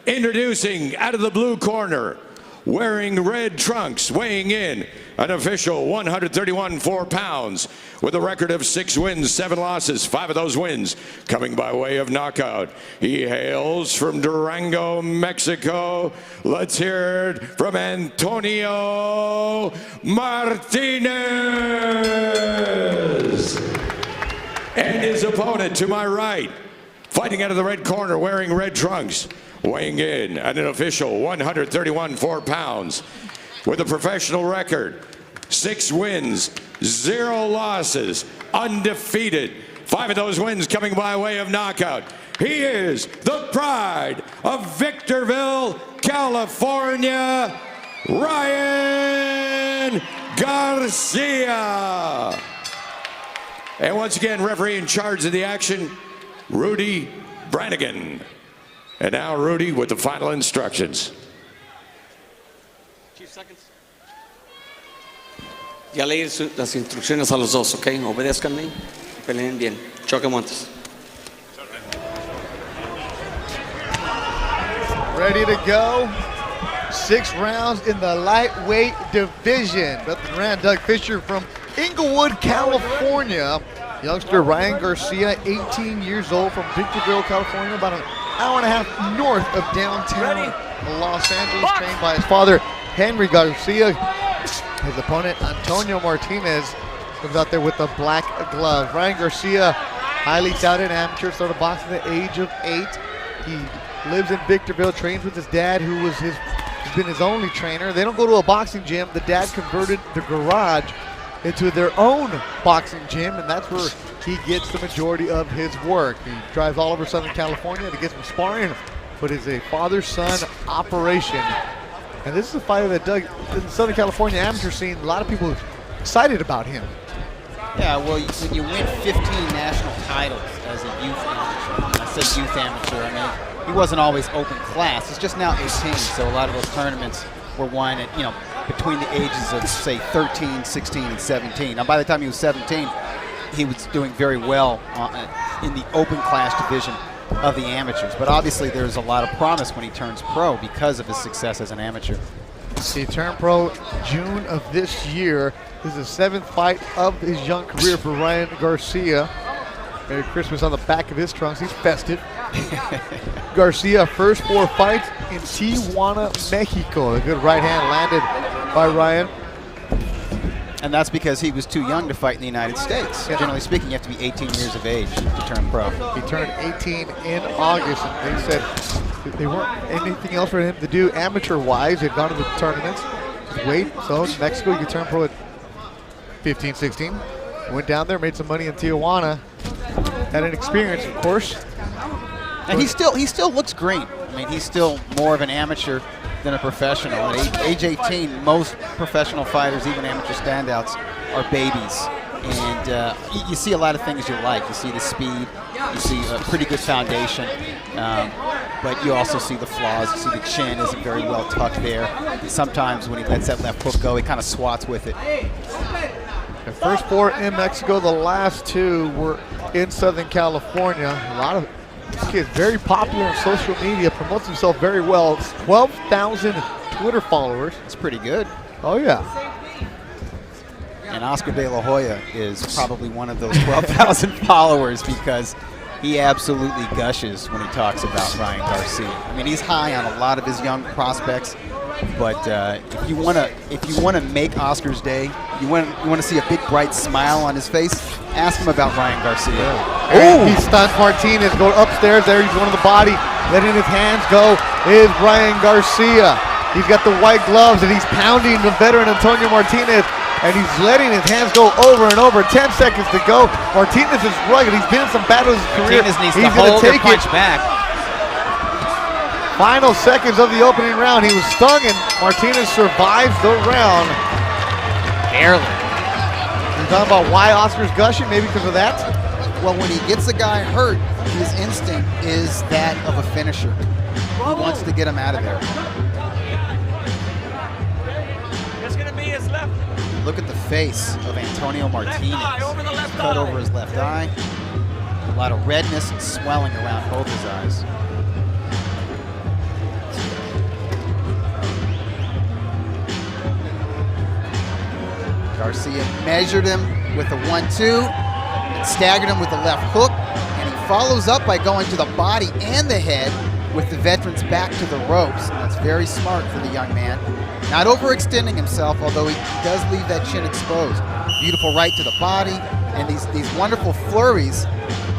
Introducing out of the blue corner, wearing red trunks, weighing in an official 131 pounds with a record of 6 wins, 7 losses, 5 of those wins coming by way of knockout. He hails from Durango, Mexico. Let's hear it from Antonio Martinez. And his opponent to my right, fighting out of the red corner, wearing red trunks, weighing in at an official 131 pounds with a professional record, 6 wins, 0 losses, undefeated. 5 of those wins coming by way of knockout. He is the pride of Victorville, California, Ryan Garcia. And once again, referee in charge of the action, Rudy Brannigan. And now Rudy with the final instructions. Chief, seconds. Ya leí las instrucciones a los dos, ¿ok? Obedézcanme y peleen bien. Choque montes. Ready to go. 6 rounds in the lightweight division. Nothing ran. Doug Fisher from Inglewood, California. Youngster Ryan Garcia, 18 years old, from Victorville, California, about an hour and a half north of downtown Los Angeles, trained by his father, Henry Garcia. His opponent, Antonio Martinez, comes out there with the black glove. Ryan Garcia, highly touted amateur, started boxing at the age of 8. He lives in Victorville, trains with his dad, who has been his only trainer. They don't go to a boxing gym. The dad converted the garage into their own boxing gym, and that's where he gets the majority of his work. He drives all over Southern California to get some sparring, but it's a father-son operation. And this is a fighter that Doug, in the Southern California amateur scene, a lot of people are excited about him. Yeah, well, when you win 15 national titles as a youth amateur, I said youth amateur, I mean, he wasn't always open class. He's just now 18, so a lot of those tournaments were won at, between the ages of, say, 13, 16, and 17. Now, by the time he was 17, he was doing very well in the open class division of the amateurs. But obviously, there's a lot of promise when he turns pro because of his success as an amateur. He turned pro June of this year. This is the 7th fight of his young career for Ryan Garcia. Merry Christmas on the back of his trunks. He's festive. Garcia, first 4 fights in Tijuana, Mexico. A good right hand landed by Ryan. And that's because he was too young to fight in the United States. Yeah. Generally speaking, you have to be 18 years of age to turn pro. He turned 18 in August, and they said there weren't anything else for him to do amateur-wise. He'd gone to the tournaments. Wait, so in Mexico, you could turn pro at 15, 16. Went down there, made some money in Tijuana. Had an experience, of course. And he still looks green. I mean, he's still more of an amateur than a professional. At age 18, most professional fighters, even amateur standouts, are babies. And you see a lot of things you like. You see the speed, you see a pretty good foundation, but you also see the flaws. You see the chin isn't very well tucked there. Sometimes when he lets that left hook go, he kind of swats with it. The first 4 in Mexico, the last 2 were in Southern California. A lot of this kid's very popular on social media, promotes himself very well. 12,000 Twitter followers. That's pretty good. Oh, yeah. And Oscar De La Hoya is probably one of those 12,000 followers because he absolutely gushes when he talks about Ryan Garcia. I mean, he's high on a lot of his young prospects, but if you want to make Oscar's day, you want to see a big bright smile on his face, ask him about Ryan Garcia. Oh, he stuns Martinez, go upstairs there, he's going to the body, letting his hands go is Ryan Garcia. He's got the white gloves and he's pounding the veteran Antonio Martinez, and he's letting his hands go over and over. 10 seconds to go. Martinez is rugged, he's been in some battles in his career. Martinez needs he's to hold take or punch back. Final seconds of the opening round. He was stung, and Martinez survives the round. Barely. You're talking about why Oscar's gushing, maybe because of that? Well, when he gets a guy hurt, his instinct is that of a finisher. He wants to get him out of there. It's going to be his left. Look at the face of Antonio Martinez. Cut over his left eye. A lot of redness and swelling around both his eyes. Garcia measured him with a 1-2 and staggered him with the left hook, and he follows up by going to the body and the head with the veteran's back to the ropes. And that's very smart for the young man. Not overextending himself, although he does leave that chin exposed. Beautiful right to the body, and these wonderful flurries.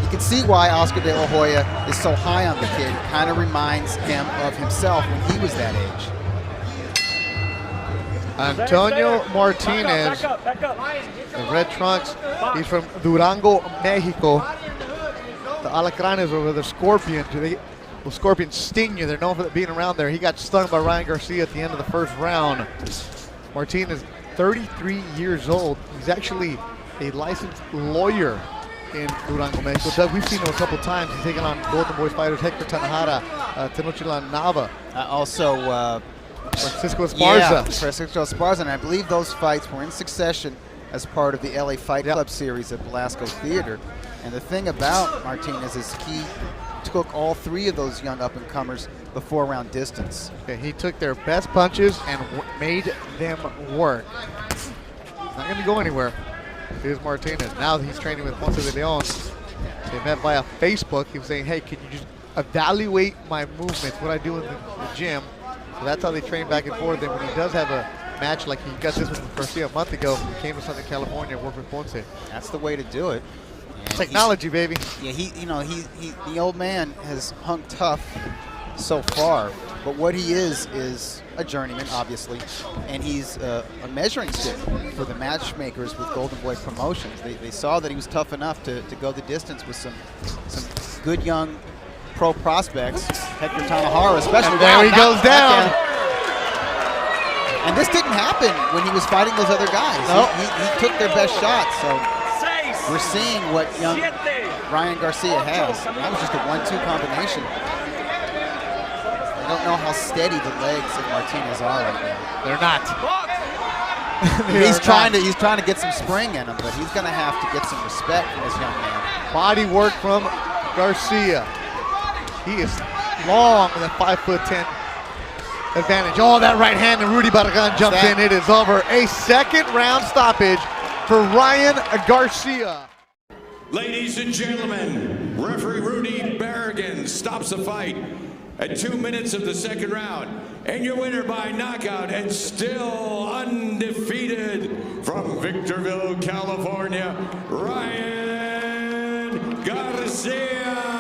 You can see why Oscar De La Hoya is so high on the kid. It kind of reminds him of himself when he was that age. Antonio Martinez, the red trunks. He's from Durango, Mexico. The Alacranes over the Scorpions. Well, Scorpions sting you. They're known for being around there. He got stung by Ryan Garcia at the end of the first round. Martinez, 33 years old. He's actually a licensed lawyer in Durango, Mexico. Doug, we've seen him a couple times. He's taken on Golden Boy fighters Hector Tanajara, Tenochtitlan Nava. Francisco Esparza. Yeah, Francisco Esparza, and I believe those fights were in succession as part of the LA Fight Club series at Belasco Theater. And the thing about Martinez is he took all three of those young up-and-comers the 4-round distance. Okay, he took their best punches and made them work. It's not going to go anywhere. Here's Martinez. Now he's training with Ponce de Leon. They met via Facebook. He was saying, hey, can you just evaluate my movements, what I do in the gym? So that's how they train back and forth. Then when he does have a match like he got this with Garcia a month ago, he came to Southern California and worked with Ponce. That's the way to do it. And technology, baby. Yeah, the old man has hung tough so far, but what he is a journeyman, obviously, and he's a measuring stick for the matchmakers with Golden Boy Promotions. They saw that he was tough enough to go the distance with some good young pro prospects, Hector Tanajara especially. And there he goes down. And this didn't happen when he was fighting those other guys. Nope. He took their best shots, so we're seeing what young Ryan Garcia has. That was just a 1-2 combination. I don't know how steady the legs of Martinez are right now. They're not. He's trying to get some spring in him, but he's going to have to get some respect from this young man. Body work from Garcia. He is long with a 5'10" advantage. Oh, that right hand, and Rudy Barragan jumps in. It is over. A second round stoppage for Ryan Garcia. Ladies and gentlemen, referee Rudy Barragan stops the fight at 2 minutes of the second round. And your winner by knockout and still undefeated from Victorville, California, Ryan Garcia.